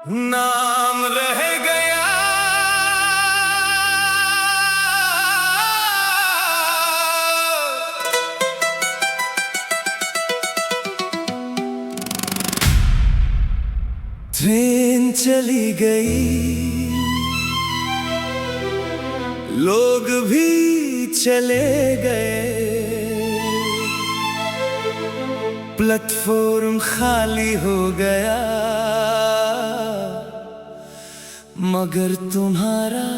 नाम रह गया। ट्रेन चली गई, लोग भी चले गए, प्लेटफॉर्म खाली हो गया, मगर तुम्हारा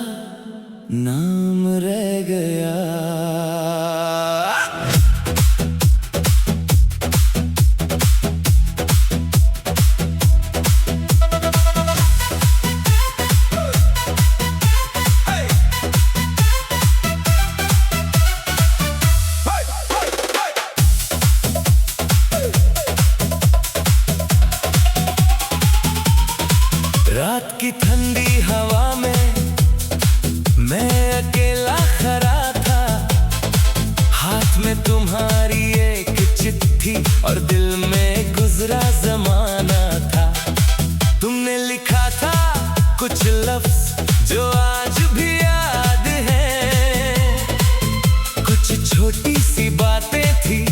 नाम रह गया। रात की ठंडी हवा में मैं अकेला खड़ा था, हाथ में तुम्हारी एक चिट्ठी और दिल में गुजरा जमाना था। तुमने लिखा था कुछ लफ्ज जो आज भी याद हैं, कुछ छोटी सी बातें थी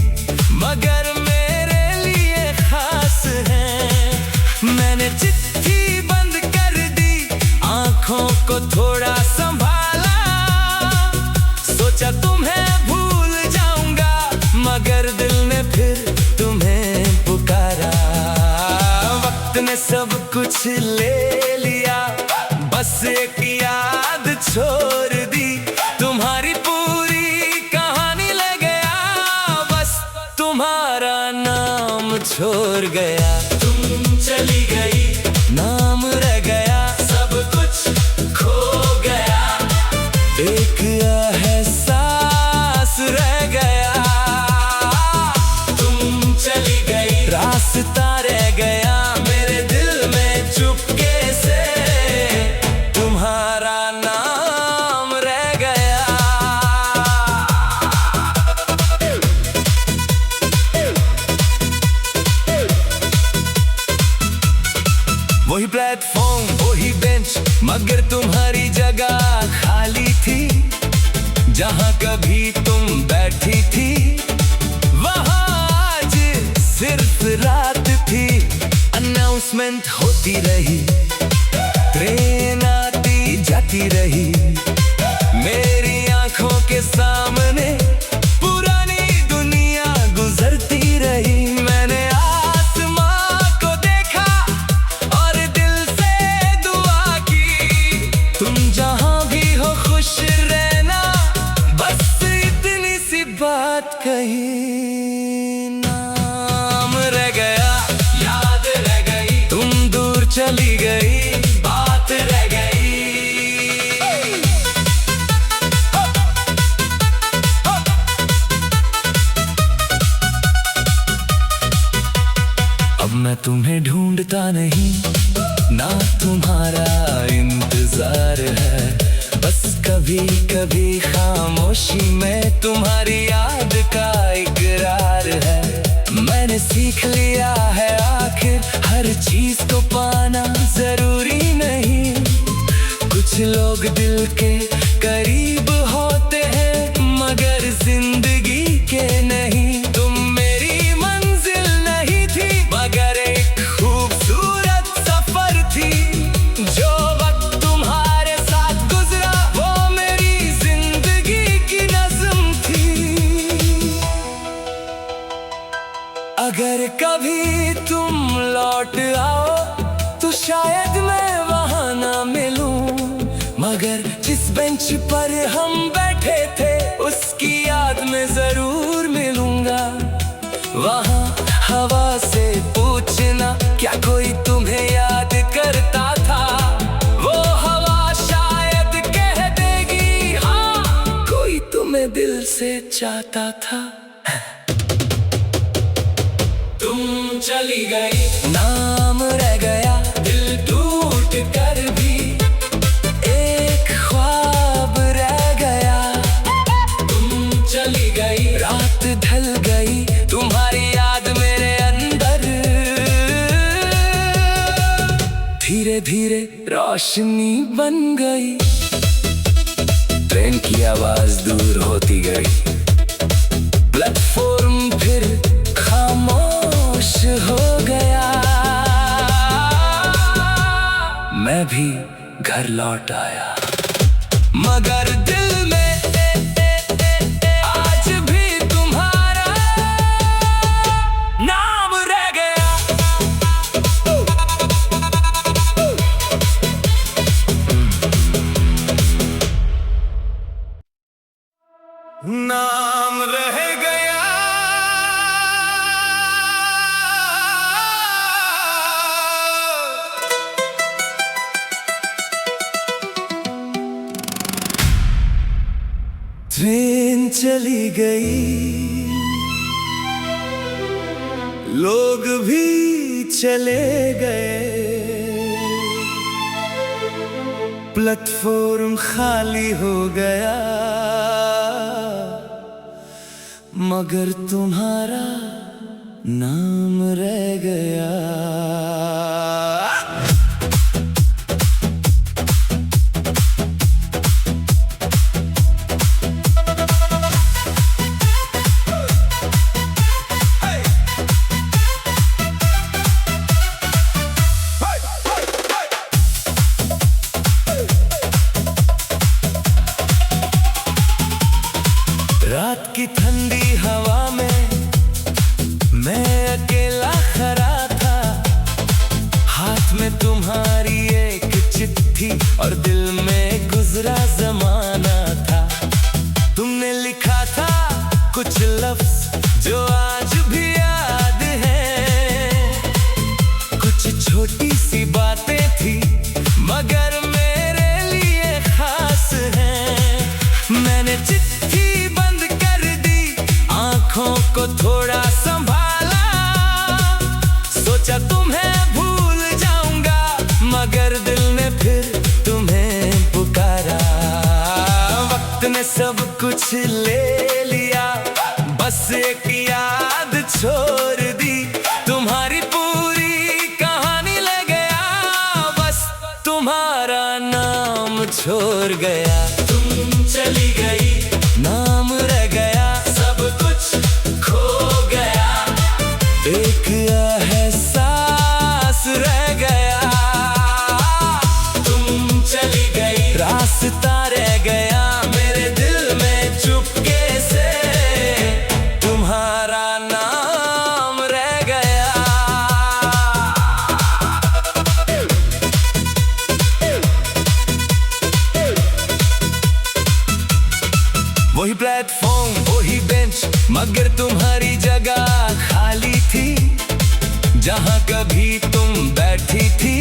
मगर मेरे लिए खास हैं। मैंने चिट्ठी आँखों को थोड़ा संभाला, सोचा तुम्हें भूल जाऊंगा, मगर दिल ने फिर तुम्हें पुकारा। वक्त ने सब कुछ ले लिया, बस एक याद छोड़ दी, तुम्हारी पूरी कहानी ले गया, बस तुम्हारा नाम छोड़ गया। तुम चली गई, नाम रह गया, एक एहसास रह गया। तुम चली गई, रास्ता रह गया मेरे दिल में चुपके से, तुम्हारा नाम रह गया। वही प्लेटफॉर्म, वही बेंच, मगर तुम्हारी जगह खाली थी। जहाँ कभी तुम बैठी थी वहाँ आज सिर्फ रात थी। अनाउंसमेंट होती रही, ट्रेन आती जाती रही, मेरी आंखों के सामने पुरानी दुनिया गुजरती रही। मैंने आसमां को देखा और दिल से दुआ की, तुम जहाँ भी हो खुश रहना, बस इतनी सी बात कही। नाम रह गया, याद रह गई, तुम दूर चली गई, बात रह गई। अब मैं तुम्हें ढूंढता नहीं, ना तुम्हारा इंतजार है, बस कभी कभी खामोशी में तुम्हारी याद का इकरार है। मैंने सीख लिया है आखिर हर चीज को पाना जरूरी नहीं, कुछ लोग दिल के करीब होते हैं मगर जिंदगी के नहीं। तुम मेरी मंजिल नहीं थी मगर एक खूबसूरत सफर थी, जो वक्त तुम्हारे साथ गुजरा वो मेरी जिंदगी की नज़्म थी। अगर कभी तुम लौट आओ तो शायद मैं वहाँ ना मिलूं, मगर जिस बेंच पर हम बैठे थे उसकी याद में जरूर मिलूंगा। वहाँ हवा से पूछना क्या कोई तुम्हें याद करता था, वो हवा शायद कह देगी हाँ, कोई तुम्हें दिल से चाहता था। तुम चली गई, नाम रह गया, दिल टूट कर भी एक ख्वाब रह गया। तुम चली गई, रात ढल गई, तुम्हारी याद मेरे अंदर धीरे धीरे रोशनी बन गई, ट्रेन की आवाज दूर होती गई, प्लेटफॉर्म फिर खामोश हो गया। मैं भी घर लौट आया, मगर दिल में आज भी तुम्हारा नाम रह गया। नाम रह गया। ट्रेन चली गई, लोग भी चले गए, प्लेटफॉर्म खाली हो गया, मगर तुम्हारा नाम रह गया। रात की ठंडी हवा में मैं अकेला खड़ा था, हाथ में तुम्हारी एक चिट्ठी और दिल में गुजरा जमाना था। तुमने लिखा था कुछ लफ्ज जो आज भी याद हैं, कुछ छोटी सी बातें थी मगर मेरे लिए खास हैं। मैंने चिट्ठी को थोड़ा संभाला, सोचा तुम्हें भूल जाऊंगा, मगर दिल ने फिर तुम्हें पुकारा। वक्त ने सब कुछ ले लिया, बस एक याद छोड़ दी, तुम्हारी पूरी कहानी ले गया, बस तुम्हारा नाम छोड़ गया। तुम चली गई, नाम रह गया, एक एहसास रह गया। तुम चली गई, रास्ता रह गया मेरे दिल में चुपके से, तुम्हारा नाम रह गया। वही प्लेटफॉर्म, वही बेंच, मगर तुम्हारी जगह खाली थी। जहां कभी तुम बैठी थी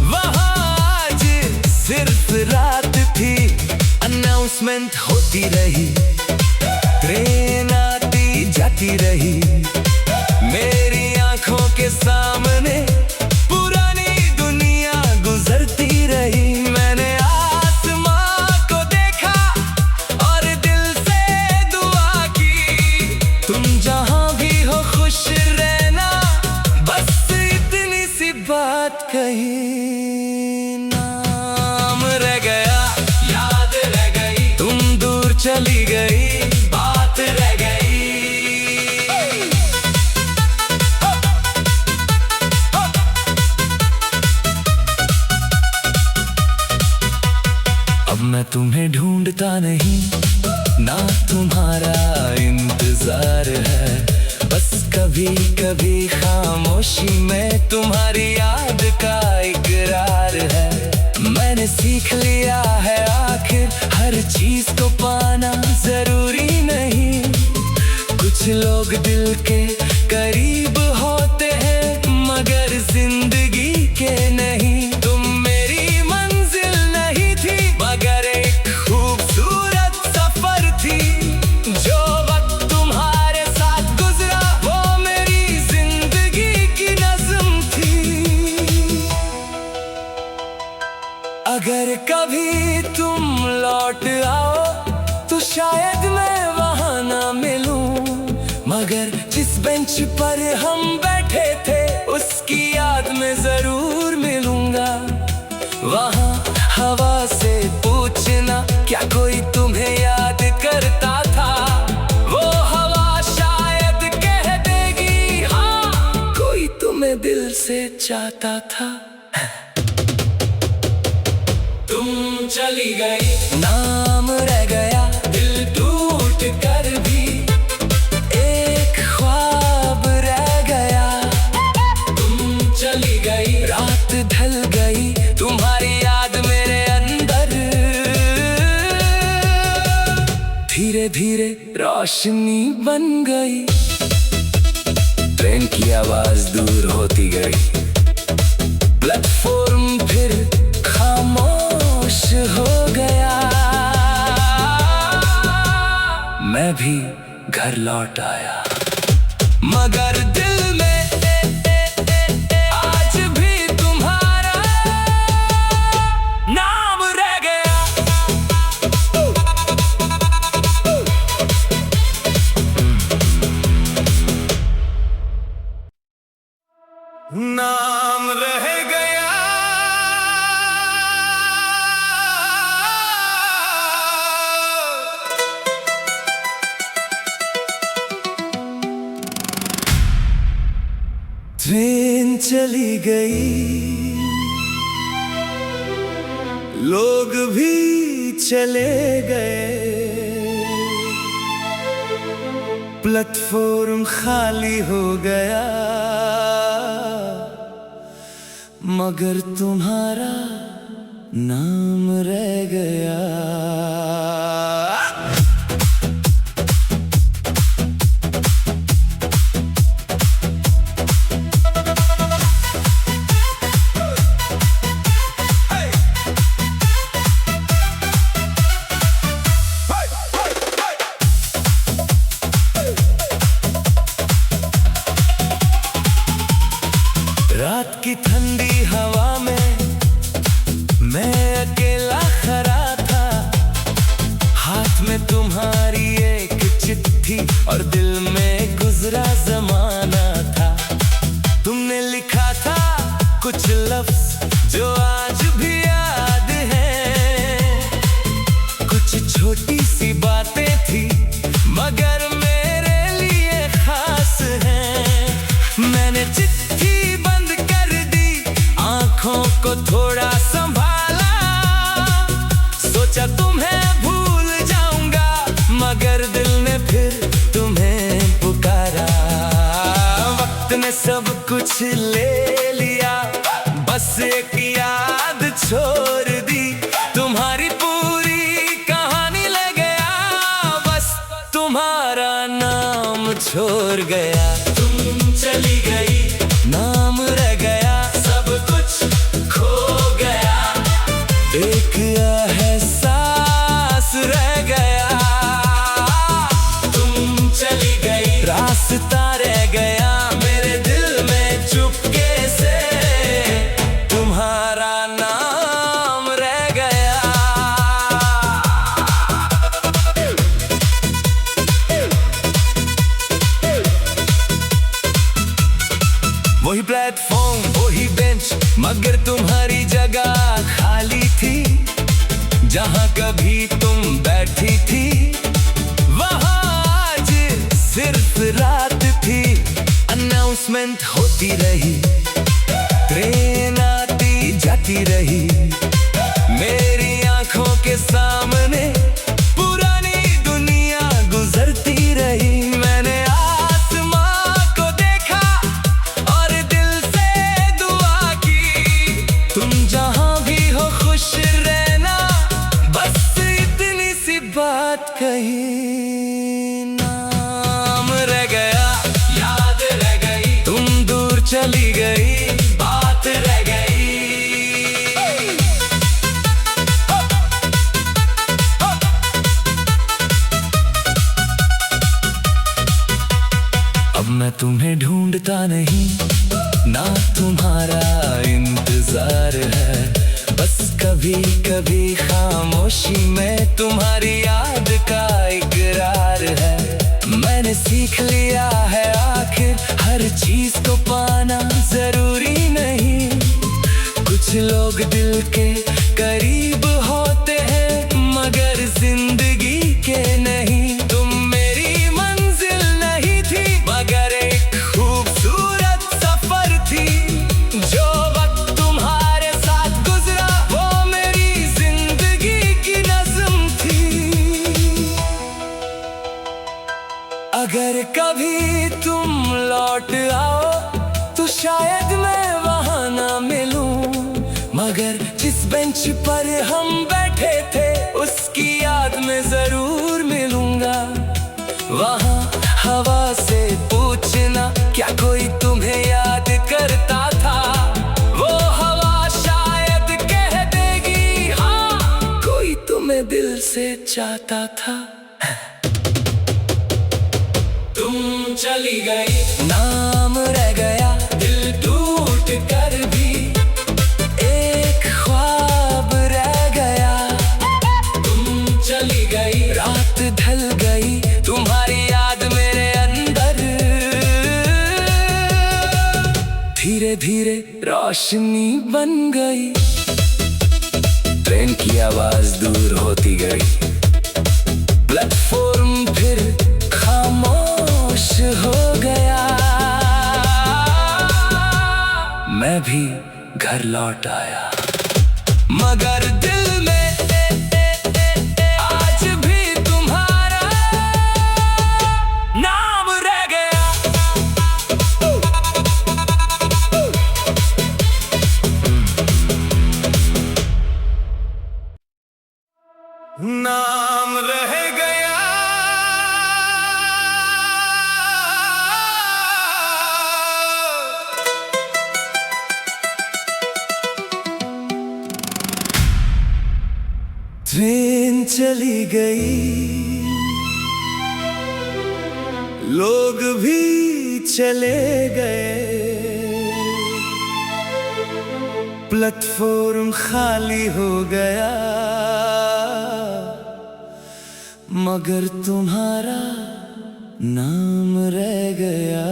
वहां आज सिर्फ रात थी। अनाउंसमेंट होती रही, ट्रेन आती जाती रही, मेरी आंखों के सामने पुरानी दुनिया गुजरती रही। मैंने आसमां को देखा और दिल से दुआ की, तुम जहां भी हो खुश रहना, बस इतनी सी बात कही। नाम रह गया, याद रह गई, तुम दूर चली गई, बात रह गई। अब मैं तुम्हें ढूंढता नहीं, ना तुम्हारा इंतजार है, बस कभी कभी खामोशी में तुम्हारी याद का इकरार है। मैंने सीख लिया है आखिर हर चीज को पाना जरूरी नहीं, कुछ लोग दिल के करीब होते हैं मगर जिंदगी के नहीं। तुम मेरी मंजिल नहीं थी मगर एक खूबसूरत सफर थी, जो वक्त तुम्हारे साथ गुजरा वो मेरी जिंदगी की नज़्म थी। अगर कभी तुम लौट आओ तो शायद मैं वहां ना मिलूं, मगर जिस बेंच पर हम बैठे थे उसकी याद में जरूर मिलूं। क्या कोई तुम्हें याद करता था? वो हवा शायद कह देगी हाँ, कोई तुम्हें दिल से चाहता था। तुम चली गई, नाम रह गया, दिल टूट कर भी एक ख्वाब रह गया। तुम चली गई, रात ढल गई, तुम्हारी याद मेरे अंदर धीरे धीरे रोशनी बन गई। ट्रेन की आवाज दूर होती गई, प्लेटफॉर्म फिर खामोश हो गया। मैं भी घर लौट आया, मगर दिल में आज भी तुम्हारा नाम रह गया। नाम रह गया, ट्रेन चली गई, लोग भी चले गए, प्लेटफॉर्म खाली हो गया, मगर तुम्हारा नाम रह गया। रात की ठंडी हवा में मैं अकेला खड़ा था, हाथ में तुम्हारी एक चिट्ठी और दिल में गुजरा जमाना था। तुमने लिखा था कुछ लफ्ज जो आज भी याद हैं, कुछ छोटी सी बातें थी मगर मेरे लिए खास हैं। मैंने चिट्ठी को थोड़ा संभाला, सोचा तुम्हें भूल जाऊंगा, मगर दिल ने फिर तुम्हें पुकारा। वक्त ने सब कुछ ले लिया, बस एक याद छोड़ दी, तुम्हारी पूरी कहानी ले गया, बस तुम्हारा नाम छोड़ गया। तुम चली गई, नाम रह गया, एक एहसास रह गया। तुम चली गई, रास्ता रह गया मेरे दिल में, चुपके से तुम्हारा नाम रह गया। वही प्लेटफॉर्म, वही बेंच, मगर तुम्हारी जगह खाली थी। जहाँ कभी तुम बैठी थी, वहाँ आज सिर्फ रात थी। अनाउंसमेंट होती रही, ट्रेन आती जाती रही, मेरी आंखों के सामने पुरानी दुनिया गुजरती रही। मैंने आसमां को देखा और दिल से दुआ की, तुम जहाँ भी हो खुश रहना, बस इतनी सी बात कही। नाम रह गया, याद रह गई, तुम दूर चली गई, बात रह गई। अब मैं तुम्हें ढूंढता नहीं, ना तुम्हारा इंतजार है, बस कभी कभी खामोशी में तुम्हारी याद का इकरार है। मैंने सीख लिया है आखिर हर चीज को पाना जरूरी नहीं, कुछ लोग दिल के करीब होते हैं मगर शायद मैं वहाँ ना मिलूं, मगर जिस बेंच पर हम बैठे थे उसकी याद में जरूर मिलूंगा। वहाँ हवा से पूछना क्या कोई तुम्हें याद करता था, वो हवा शायद कह देगी हाँ, कोई तुम्हें दिल से चाहता था। तुम चली गई, नाम रह गया, दिल टूट कर भी एक ख्वाब रह गया। तुम चली गई, रात ढल गई, तुम्हारी याद मेरे अंदर धीरे धीरे रोशनी बन गई। ट्रेन की आवाज दूर होती गई, प्लेटफॉर्म फिर खामोश हो गया। मैं भी घर लौट आया, मगर दिल में आज भी तुम्हारा नाम रह गया। नाम रह गया, ट्रेन चली गई, लोग भी चले गए, प्लेटफॉर्म खाली हो गया, मगर तुम्हारा नाम रह गया।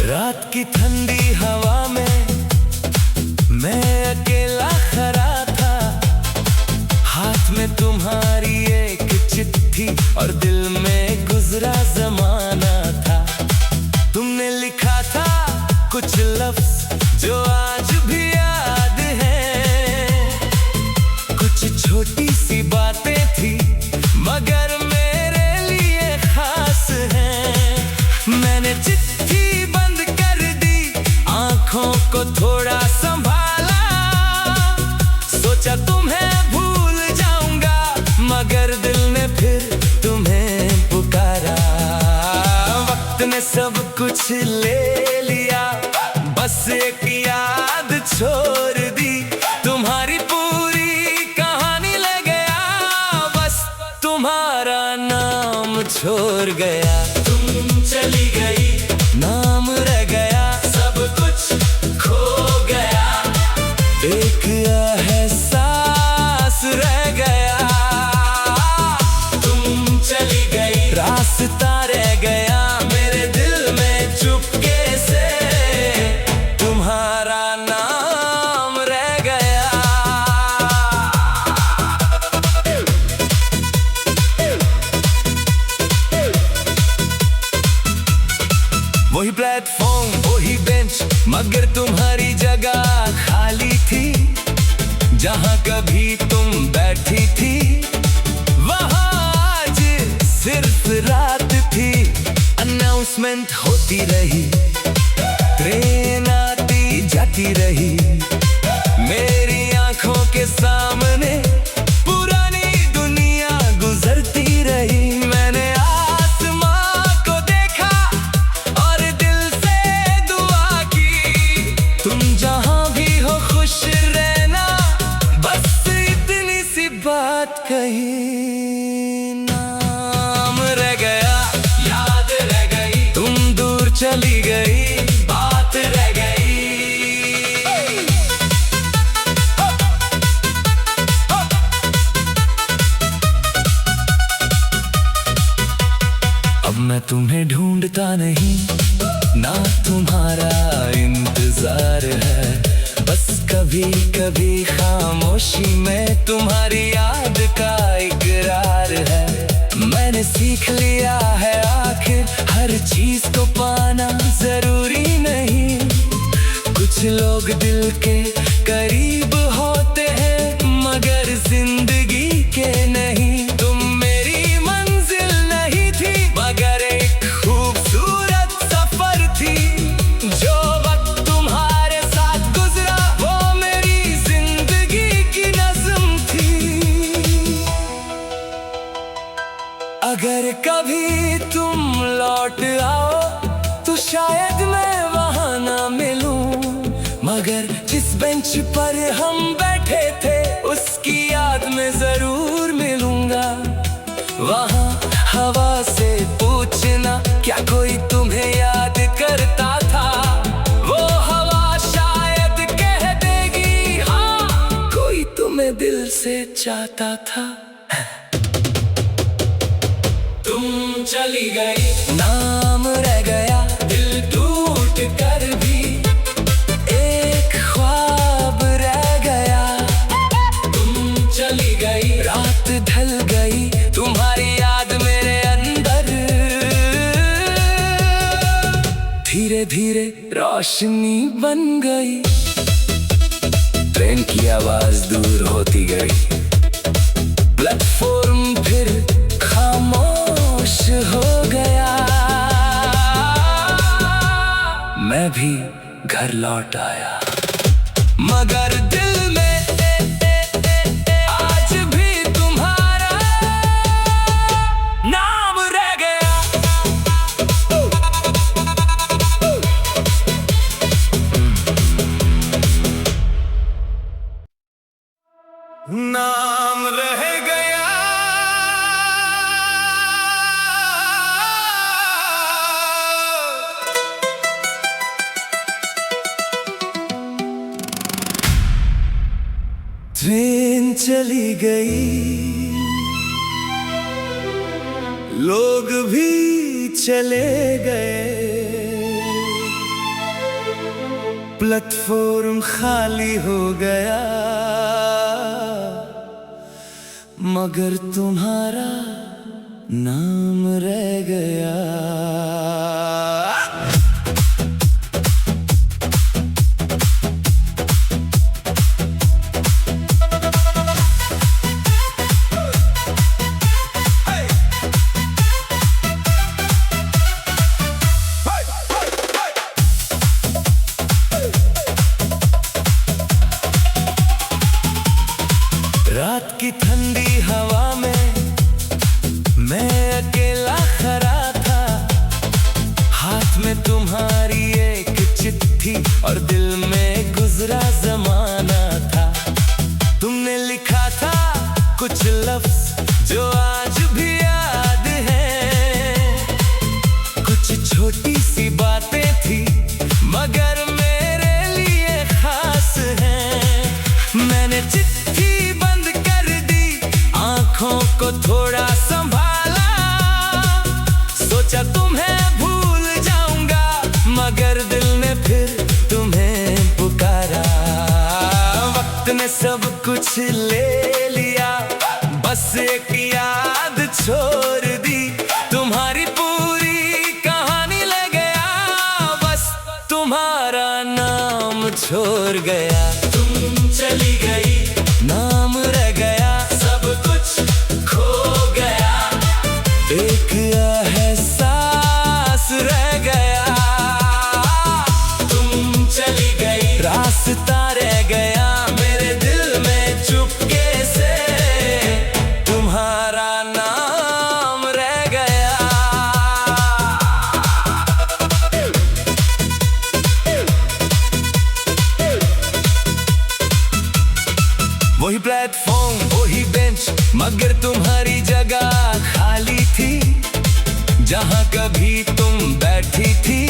रात की ठंडी हवा में मैं अकेला खड़ा था, हाथ में तुम्हारी एक चिट्ठी और दिल में गुजरा जमाना था। तुमने लिखा था कुछ लफ्ज जो आज भी याद हैं, कुछ छोटी सी बातें थी मगर मेरे लिए खास हैं। मैंने चिट्ठी बंद कर दी, आंखों को थोड़ा संभाला, सोचा तुम्हें भूल जाऊंगा, मगर दिल ने फिर तुम्हें पुकारा। वक्त ने सब कुछ ले लिया, बस एक याद छोड़ दी, तुम्हारी पूरी कहानी ले गया, बस तुम्हारा नाम छोड़ गया। तुम चली गई, नाम रह गया, सब कुछ खो गया, एक एहसास रह गया। तुम चली गई, रास्ता रह गया मेरे दिल में चुपके से, तुम्हारा नाम रह गया। वही प्लेटफॉर्म, वही बेंच, मगर तुम्हारी जगह खाली थी, जहां कभी तुम बैठी थी वहां आज सिर्फ रात थी। अनाउंसमेंट होती रही, ट्रेन आती जाती रही, मेरी आंखों के सामने पुरानी दुनिया गुजरती रही। मैंने आसमां को देखा और दिल से दुआ की, तुम जहां भी हो खुश रहना, बस इतनी सी बात कही। नाम रह गया, याद रह गई, तुम दूर चली गई, बात रह गई। अब मैं तुम्हें ढूंढता नहीं, ना तुम्हारा इंतजार है, बस कभी कभी खामोशी में तुम्हारी याद का इकरार है। मैंने सीख लिया है आखिर हर चीज को पाना जरूरी नहीं। कुछ लोग दिल के करीब होते हैं मगर जिंदगी के नहीं। तुम मेरी मंजिल नहीं थी मगर एक खूबसूरत सफर थी। जो वक्त तुम्हारे साथ गुजरा वो मेरी जिंदगी की नज़्म थी। अगर कभी तुम लौट आओ तो शायद मैं वहाँ ना मिलूं, मगर जिस बेंच पर हम बैठे थे उसकी याद में जरूर मिलूंगा। वहाँ हवा से पूछना क्या कोई तुम्हें याद करता था। वो हवा शायद कह देगी हाँ कोई तुम्हें दिल से चाहता था। तुम चली गई नाम रह गया दिल टूट कर भी एक ख्वाब रह गया। तुम चली गई रात ढल गई तुम्हारी याद मेरे अंदर। धीरे धीरे रोशनी बन गई, ट्रेन की आवाज दूर होती गई। प्लेटफॉर्म फिर खामोश हो गया। मैं भी घर लौट आया मगर दिल में आज भी तुम्हारा नाम रह गया। नाम रह गया ट्रेन चली गई, लोग भी चले गए। प्लेटफॉर्म खाली हो गया मगर तुम्हारा नाम रह गया। रात की ठंडी हवा में मैं अकेला खड़ा था। हाथ में तुम्हारी एक चिट्ठी और दिल में गुजरा जमाना था। तुमने लिखा था कुछ लफ्ज जो आज भी याद हैं। कुछ छोटी सी बातें थी मगर मेरे लिए खास हैं। मैंने चिट्ठी आँखों को थोड़ा संभाला, सोचा तुम्हें भूल जाऊंगा मगर दिल ने फिर तुम्हें पुकारा। वक्त ने सब कुछ ले लिया बस एक याद छोड़ दी। तुम्हारी पूरी कहानी ले गया बस तुम्हारा नाम छोड़ गया। तुम चली गई नाम रह गया एक एहसास रह गया। तुम चली गई रास्ता रह गया मेरे दिल में चुपके से तुम्हारा नाम रह गया। वही प्लेटफॉर्म वही बेंच मगर तुम्हारी जगह खाली थी। जहाँ कभी तुम बैठी थी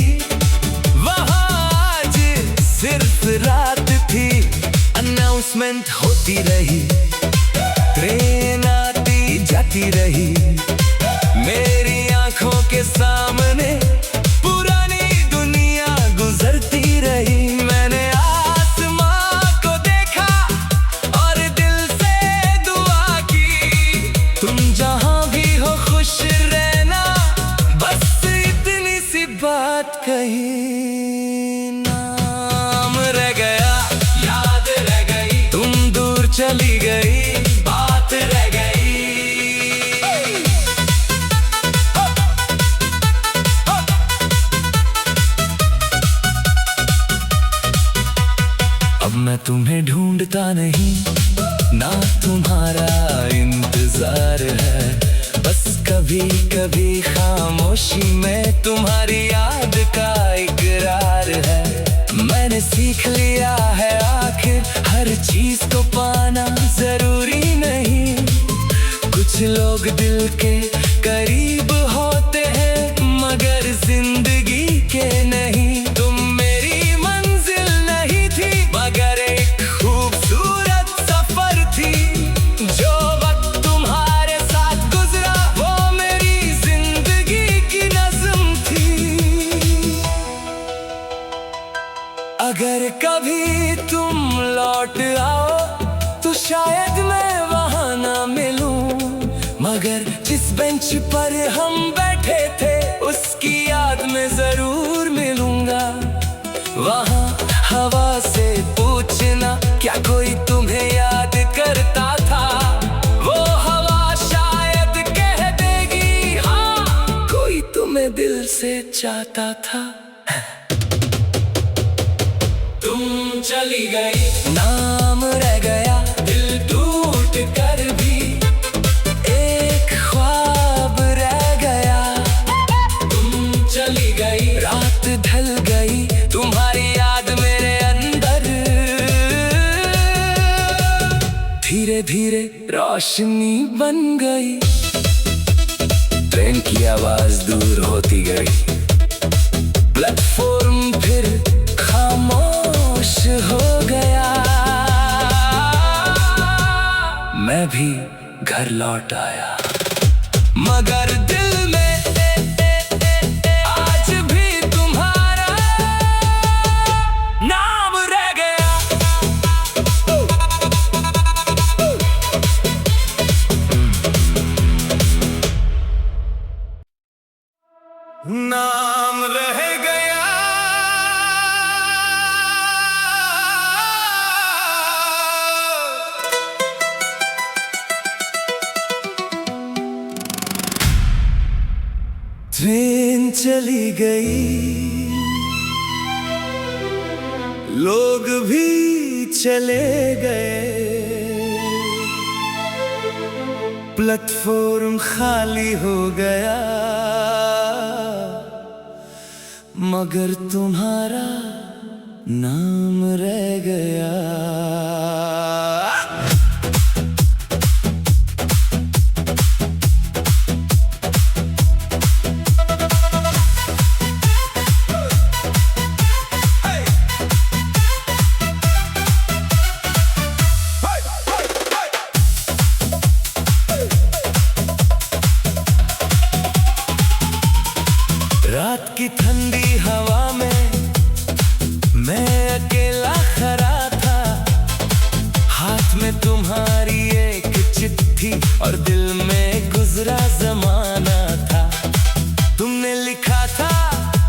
वहाँ आज सिर्फ रात थी। अनाउंसमेंट होती रही, ट्रेन आती जाती रही। मेरी आंखों के सामने पुरानी दुनिया गुजरती रही। मैंने आसमां कभी खामोशी में तुम्हारी याद का इकरार है। मैंने सीख लिया है आखिर हर चीज को पाना जरूरी नहीं। कुछ लोग दिल के करीब होते हैं मगर जिंदगी के नहीं। तुम मेरी मंजिल नहीं थी मगर एक खूबसूरत सफर थी। जो वक्त तुम्हारे साथ गुजरा वो मेरी जिंदगी की नज़्म थी। अगर कभी तुम लौट आओ तो शायद मैं वहाँ ना मिलूं, मगर जिस बेंच पर हम बैठे थे उसकी याद में जरूर मिलूंगा। वहाँ हवा से पूछना क्या कोई तुम्हें याद करता था। वो हवा शायद कह देगी हाँ, कोई तुम्हें दिल से चाहता था। तुम चली गई, नाम रह गया दिल टूट कर भी, एक ख्वाब रह गया। तुम चली गई, रात ढल गई, तुम्हारी याद मेरे अंदर धीरे धीरे रोशनी बन गई। ट्रेन की आवाज दूर होती गई, प्लेटफॉर्म फिर खामोश हो गया। मैं भी घर लौट आया मगर दिल में आज भी तुम्हारा नाम रह गया। नाम रह गया। ट्रेन चली गई, लोग भी चले गए, प्लेटफॉर्म खाली हो गया मगर तुम्हारा नाम रह गया। रात की ठंडी हवा में मैं अकेला खड़ा था, हाथ में तुम्हारी एक चिट्ठी और दिल में गुजरा जमाना था। तुमने लिखा था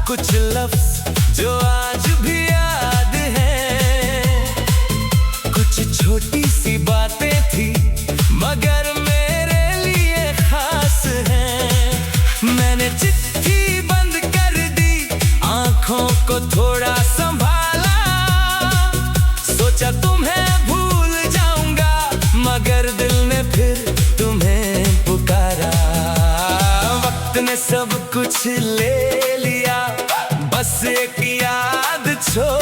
कुछ लफ्ज जो आज भी याद हैं, कुछ छोटी सी बातें थी मगर मेरे लिए खास हैं। मैंने चिट्ठी को थोड़ा संभाला, सोचा तुम्हें भूल जाऊंगा मगर दिल ने फिर तुम्हें पुकारा। वक्त ने सब कुछ ले लिया, बस एक याद छोड़